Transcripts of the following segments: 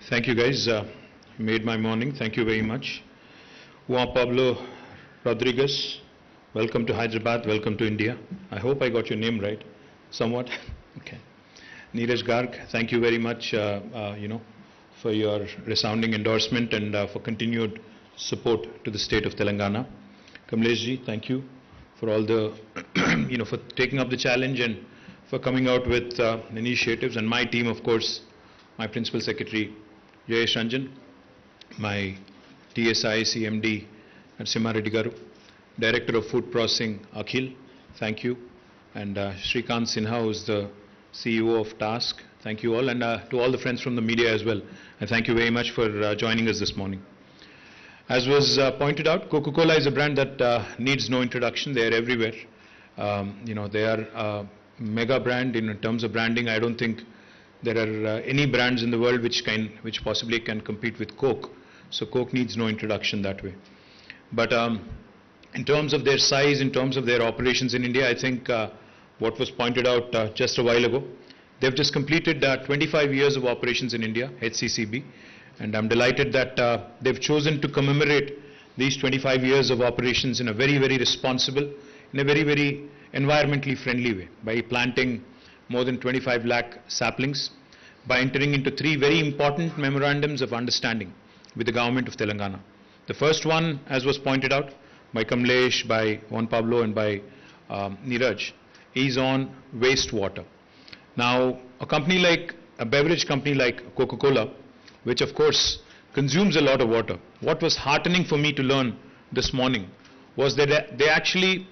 Thank you, guys. You made my morning. Thank you very much. Juan Pablo Rodriguez, welcome to Hyderabad. Welcome to India. I hope I got your name right, somewhat. Okay. Neeraj Garg, thank you very much. For your resounding endorsement and for continued support to the state of Telangana. Kamleshji, thank you for all the, for taking up the challenge and for coming out with initiatives. And my team, of course, my Principal Secretary, Jayesh Ranjan, my TSI CMD, Narasimha Reddy Garu, Director of Food Processing, Akhil, thank you. And Shrikant Sinha, who is the CEO of Task, thank you all. And to all the friends from the media as well, and thank you very much for joining us this morning. As was pointed out, Coca-Cola is a brand that needs no introduction. They are everywhere. They are a mega brand in terms of branding. I don't think there are any brands in the world which possibly can compete with Coke. So Coke needs no introduction that way. But in terms of their size, in terms of their operations in India, I think what was pointed out just a while ago, they've just completed 25 years of operations in India, HCCB, and I'm delighted that they've chosen to commemorate these 25 years of operations in a very, very responsible, in a very, very environmentally friendly way, by planting more than 25 lakh saplings, by entering into 3 very important memorandums of understanding with the government of Telangana. The first one, as was pointed out by Kamlesh, by Juan Pablo and by Neeraj, is on wastewater. Now, a beverage company like Coca-Cola, which of course consumes a lot of water, what was heartening for me to learn this morning was that they actually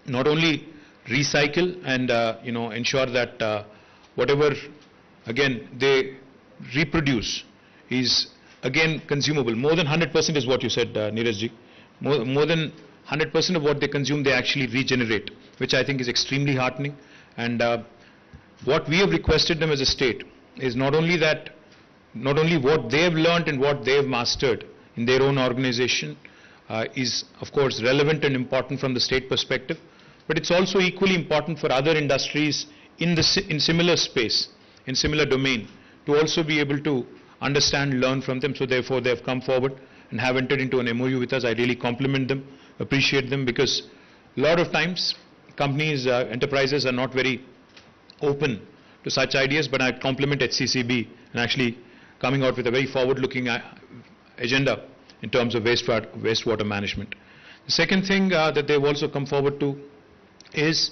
not only recycle and ensure that whatever again they reproduce is again consumable. More than 100% is what you said, Neerajji. More than 100% of what they consume they actually regenerate, which I think is extremely heartening. And what we have requested them as a state is not only what they have learned and what they have mastered in their own organization is of course relevant and important from the state perspective, but it's also equally important for other industries in similar space, in similar domain, to also be able to understand, learn from them. So therefore they have come forward and have entered into an MOU with us. I really compliment them, appreciate them, because a lot of times companies, enterprises are not very open to such ideas, but I compliment HCCB and actually coming out with a very forward-looking agenda in terms of wastewater management. The second thing that they've also come forward to is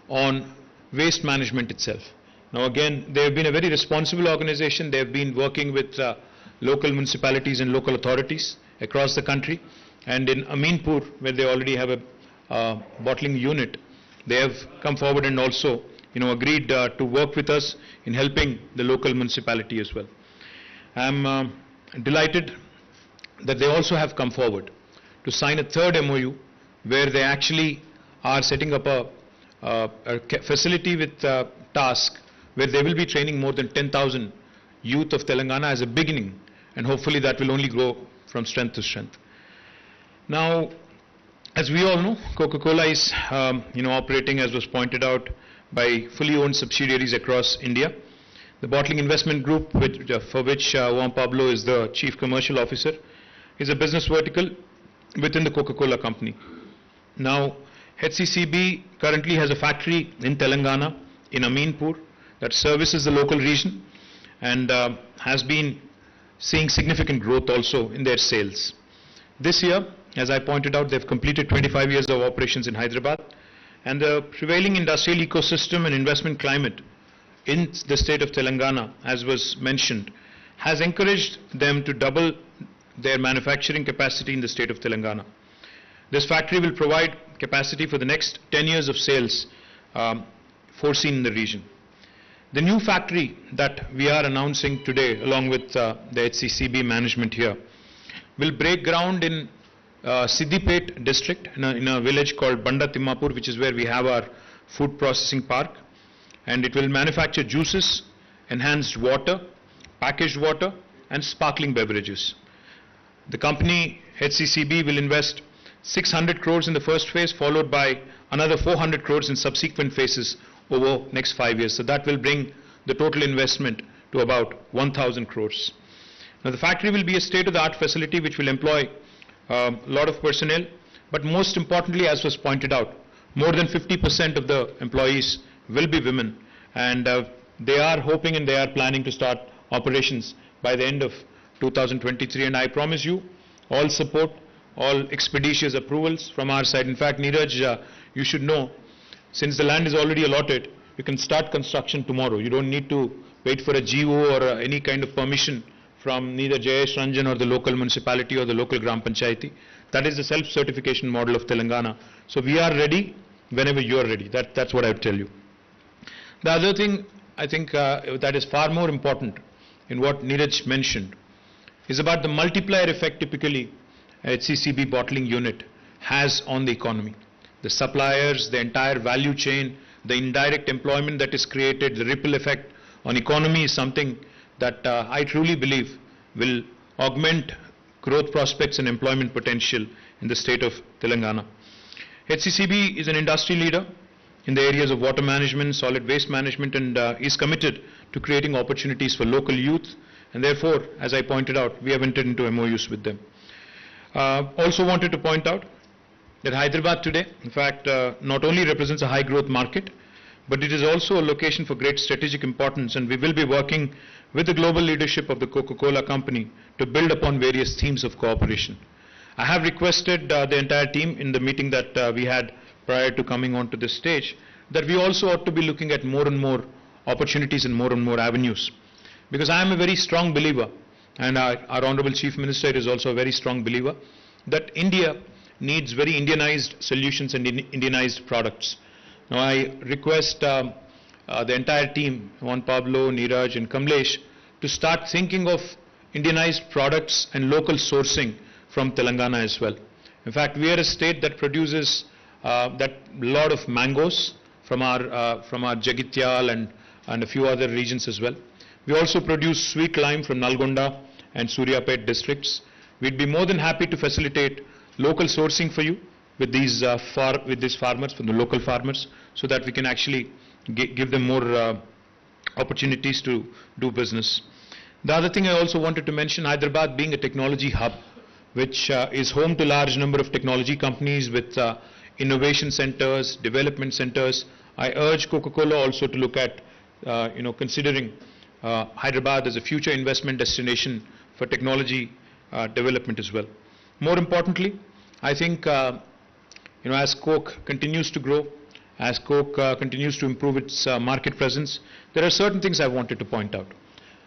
on waste management itself. Now again, they have been a very responsible organization. They have been working with local municipalities and local authorities across the country. And in Aminpur, where they already have a bottling unit, they have come forward and also agreed to work with us in helping the local municipality as well. I'm delighted that they also have come forward to sign a third MOU where they actually are setting up a facility with Task, where they will be training more than 10,000 youth of Telangana as a beginning, and hopefully that will only grow from strength to strength. Now, as we all know, Coca-Cola is operating, as was pointed out, by fully owned subsidiaries across India. The Bottling Investment Group, for which Juan Pablo is the Chief Commercial Officer, is a business vertical within the Coca-Cola company. Now, HCCB currently has a factory in Telangana, in Aminpur, that services the local region and has been seeing significant growth also in their sales. This year, as I pointed out, they've completed 25 years of operations in Hyderabad, and the prevailing industrial ecosystem and investment climate in the state of Telangana, as was mentioned, has encouraged them to double their manufacturing capacity in the state of Telangana. This factory will provide capacity for the next 10 years of sales foreseen in the region. The new factory that we are announcing today, along with the HCCB management here, will break ground in Siddipet district, in a village called Banda Timmapur, which is where we have our food processing park. And it will manufacture juices, enhanced water, packaged water, and sparkling beverages. The company, HCCB, will invest 600 crores in the first phase, followed by another 400 crores in subsequent phases over next 5 years. So that will bring the total investment to about 1,000 crores. Now the factory will be a state-of-the-art facility which will employ a lot of personnel, but most importantly, as was pointed out, more than 50% of the employees will be women, and they are hoping and they are planning to start operations by the end of 2023, and I promise you all support, all expeditious approvals from our side. In fact, Neeraj, you should know, since the land is already allotted, you can start construction tomorrow. You don't need to wait for a GO or any kind of permission from neither Jayesh Ranjan or the local municipality or the local Gram Panchayati. That is the self-certification model of Telangana. So we are ready whenever you are ready. That's what I would tell you. The other thing I think that is far more important in what Neeraj mentioned is about the multiplier effect typically HCCB bottling unit has on the economy. The suppliers, the entire value chain, the indirect employment that is created, the ripple effect on economy is something that I truly believe will augment growth prospects and employment potential in the state of Telangana. HCCB is an industry leader in the areas of water management, solid waste management, and is committed to creating opportunities for local youth, and therefore, as I pointed out, we have entered into MOUs with them. Also wanted to point out that Hyderabad today, in fact, not only represents a high growth market, but it is also a location for great strategic importance, and we will be working with the global leadership of the Coca-Cola company to build upon various themes of cooperation. I have requested the entire team in the meeting that we had prior to coming onto this stage that we also ought to be looking at more and more opportunities and more avenues. Because I am a very strong believer, and our Honorable Chief Minister is also a very strong believer, that India needs very Indianized solutions and Indianized products. Now I request the entire team, Juan Pablo, Neeraj and Kamlesh, to start thinking of Indianized products and local sourcing from Telangana as well. In fact, we are a state that produces that lot of mangoes from our Jagityal and a few other regions as well. We also produce sweet lime from Nalgonda and Suryapet districts. We'd be more than happy to facilitate local sourcing for you with these farmers, from the local farmers, so that we can actually give them more opportunities to do business. The other thing I also wanted to mention, Hyderabad being a technology hub, which is home to large number of technology companies with innovation centers, development centers. I urge Coca-Cola also to look at, considering Hyderabad as a future investment destination for technology development as well. More importantly, I think, as Coke continues to grow, as Coke continues to improve its market presence, there are certain things I wanted to point out.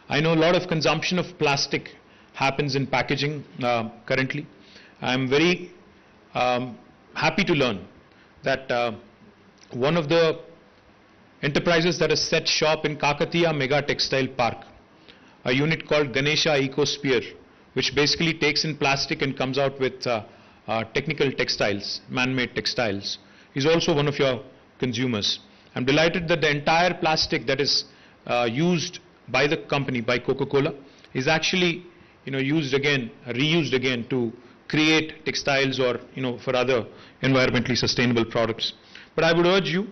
I know a lot of consumption of plastic happens in packaging currently. I am very happy to learn that one of the enterprises that has set shop in Kakatiya Mega Textile Park, a unit called Ganesha Ecosphere, which basically takes in plastic and comes out with technical textiles, man-made textiles, is also one of your consumers. I'm delighted that the entire plastic that is used by the company, by Coca-Cola, is actually used again, reused again to create textiles or for other environmentally sustainable products. But I would urge you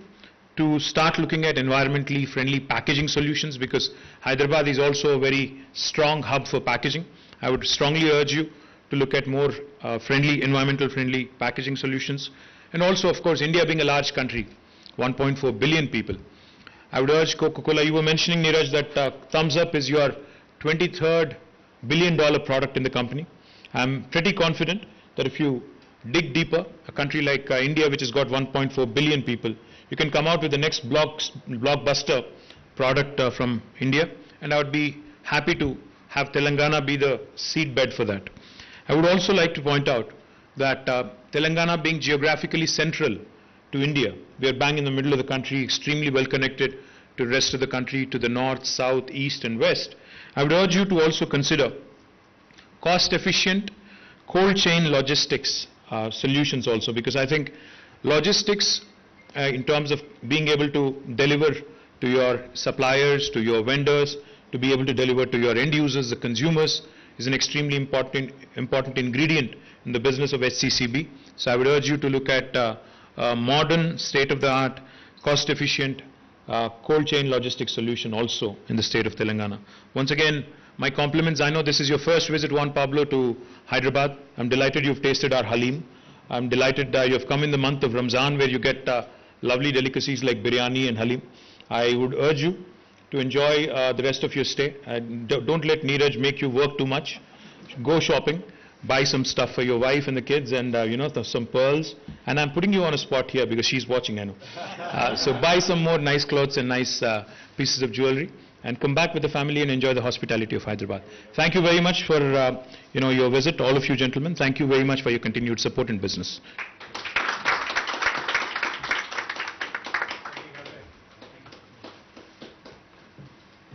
to start looking at environmentally friendly packaging solutions, because Hyderabad is also a very strong hub for packaging. I would strongly urge you to look at more environmental friendly packaging solutions. And also, of course, India being a large country, 1.4 billion people, I would urge Coca-Cola. You were mentioning, Neeraj, that Thumbs Up is your 23rd billion-dollar product in the company. I'm pretty confident that if you dig deeper, a country like India, which has got 1.4 billion people, you can come out with the next blockbuster product from India, and I would be happy to have Telangana be the seedbed for that. I would also like to point out that Telangana being geographically central to India, we are bang in the middle of the country, extremely well connected to the rest of the country, to the north, south, east and west. I would urge you to also consider cost-efficient cold chain logistics solutions also, because I think logistics in terms of being able to deliver to your suppliers, to your vendors, to be able to deliver to your end users, the consumers, is an extremely important ingredient in the business of HCCB. So I would urge you to look at modern, state-of-the-art, cost-efficient cold chain logistics solution also in the state of Telangana. Once again, My compliments. I know this is your first visit, Juan Pablo, to Hyderabad. I'm delighted you've tasted our Haleem. I'm delighted you've come in the month of Ramzan, where you get lovely delicacies like biryani and Haleem. I would urge you to enjoy the rest of your stay. Don't let Neeraj make you work too much. Go shopping, buy some stuff for your wife and the kids, and some pearls. And I'm putting you on a spot here because she's watching, I know. So buy some more nice clothes and nice pieces of jewelry, and come back with the family and enjoy the hospitality of Hyderabad. Thank you very much for your visit, all of you gentlemen. Thank you very much for your continued support in business.